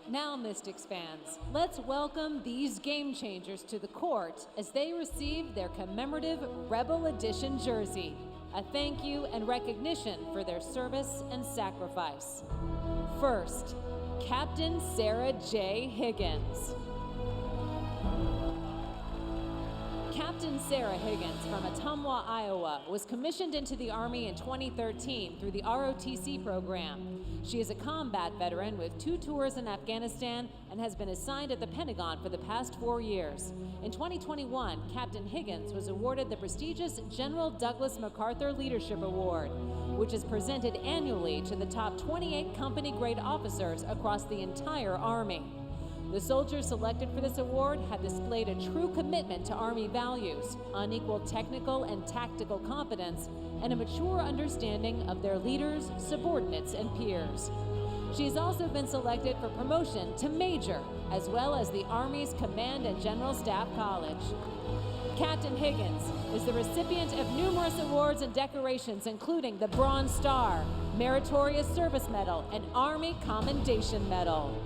Now, Mystics fans, let's welcome these game changers to the court as they receive their commemorative Rebel Edition jersey, a thank you and recognition for their service and sacrifice. First, Captain Sarah J. Higgins. Captain Sarah Higgins from Ottumwa, Iowa, was commissioned into the Army in 2013 through the ROTC program. She is a combat veteran with 2 tours in Afghanistan and has been assigned at the Pentagon for the past 4 years. In 2021, Captain Higgins was awarded the prestigious General Douglas MacArthur Leadership Award, which is presented annually to the top 28 company-grade officers across the entire Army. The soldiers selected for this award have displayed a true commitment to Army values, unequaled technical and tactical competence, and a mature understanding of their leaders, subordinates, and peers. She has also been selected for promotion to Major, as well as the Army's Command and General Staff College. Captain Higgins is the recipient of numerous awards and decorations, including the Bronze Star, Meritorious Service Medal, and Army Commendation Medal.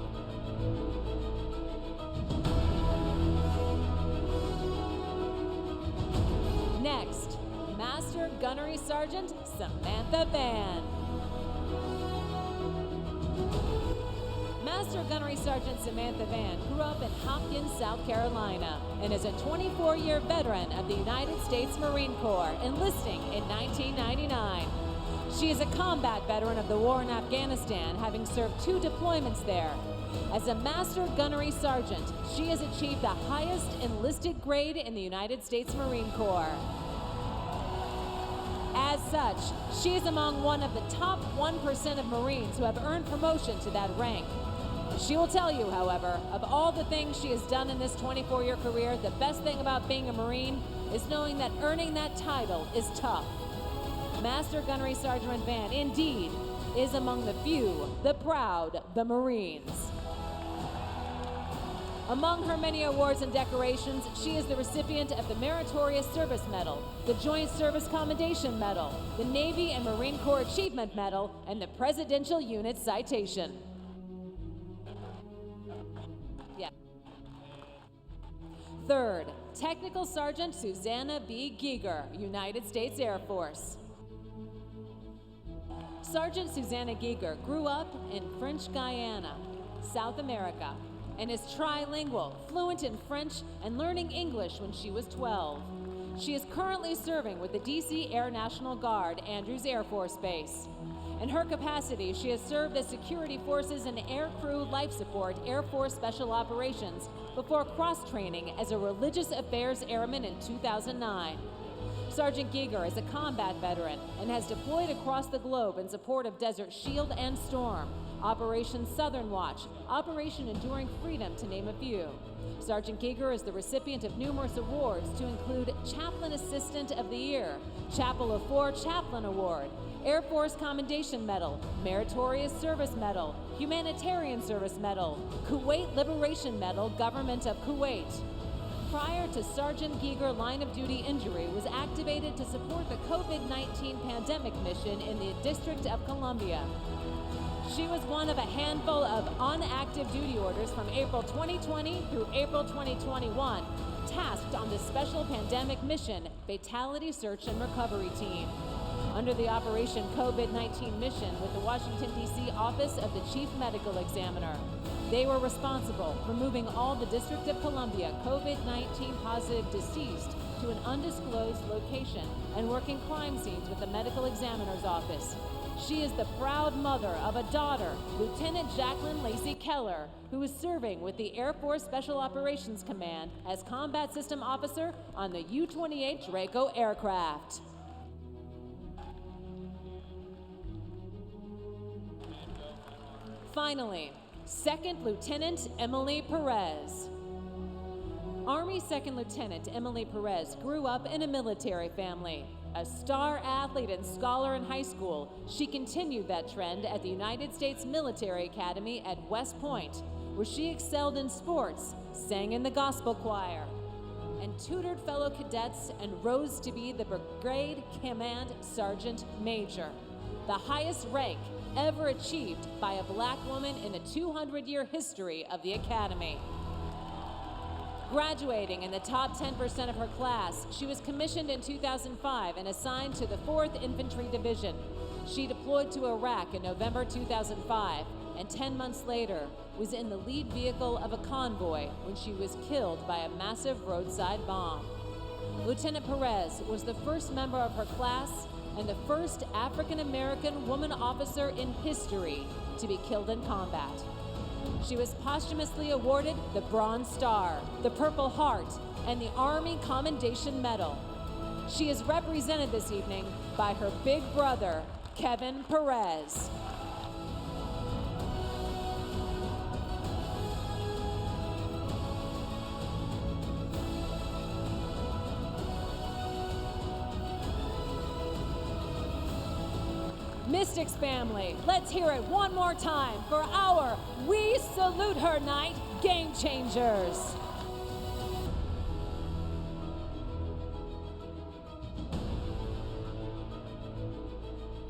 Next, Master Gunnery Sergeant Samantha Van. Master Gunnery Sergeant Samantha Van grew up in Hopkins, South Carolina, and is a 24-year veteran of the United States Marine Corps, enlisting in 1999. She is a combat veteran of the war in Afghanistan, having served 2 deployments there. As a Master Gunnery Sergeant, she has achieved the highest enlisted grade in the United States Marine Corps. As such, she is among one of the top 1% of Marines who have earned promotion to that rank. She will tell you, however, of all the things she has done in this 24-year career, the best thing about being a Marine is knowing that earning that title is tough. Master Gunnery Sergeant Van, indeed, is among the few, the proud, the Marines. Among her many awards and decorations, she is the recipient of the Meritorious Service Medal, the Joint Service Commendation Medal, the Navy and Marine Corps Achievement Medal, and the Presidential Unit Citation. Third, Technical Sergeant Susanna B. Gyger, United States Air Force. Sergeant Susanna Gyger grew up in French Guiana, South America, and is trilingual, fluent in French and learning English when she was 12. She is currently serving with the D.C. Air National Guard, Andrews Air Force Base. In her capacity, she has served as security forces and air crew life support Air Force Special Operations before cross-training as a religious affairs airman in 2009. Sergeant Gyger is a combat veteran and has deployed across the globe in support of Desert Shield and Storm, Operation Southern Watch, Operation Enduring Freedom, to name a few. Sergeant Gyger is the recipient of numerous awards to include Chaplain Assistant of the Year, Chapel of 4 Chaplain Award, Air Force Commendation Medal, Meritorious Service Medal, Humanitarian Service Medal, Kuwait Liberation Medal, Government of Kuwait. Prior to Sergeant Gyger line of duty injury was activated to support the COVID-19 pandemic mission in the District of Columbia. She was one of a handful of on-active duty orders from April 2020 through April 2021, tasked on the Special Pandemic Mission Fatality Search and Recovery Team. Under the Operation COVID-19 mission with the Washington, D.C. Office of the Chief Medical Examiner, they were responsible for moving all the District of Columbia COVID-19 positive deceased to an undisclosed location and working crime scenes with the Medical Examiner's Office. She is the proud mother of a daughter, Lieutenant Jacqueline Lacey Keller, who is serving with the Air Force Special Operations Command as Combat System Officer on the U-28 Draco aircraft. Finally, Second Lieutenant Emily Perez. Army Second Lieutenant Emily Perez grew up in a military family. A star athlete and scholar in high school, she continued that trend at the United States Military Academy at West Point, where she excelled in sports, sang in the gospel choir, and tutored fellow cadets and rose to be the Brigade Command Sergeant Major, the highest rank ever achieved by a black woman in the 200-year history of the Academy. Graduating in the top 10% of her class, she was commissioned in 2005 and assigned to the 4th Infantry Division. She deployed to Iraq in November 2005, and 10 months later was in the lead vehicle of a convoy when she was killed by a massive roadside bomb. Lieutenant Perez was the first member of her class and the first African-American woman officer in history to be killed in combat. She was posthumously awarded the Bronze Star, the Purple Heart, and the Army Commendation Medal. She is represented this evening by her big brother, Kevin Perez. Mystics family, let's hear it one more time for our We Salute Her Night Game Changers.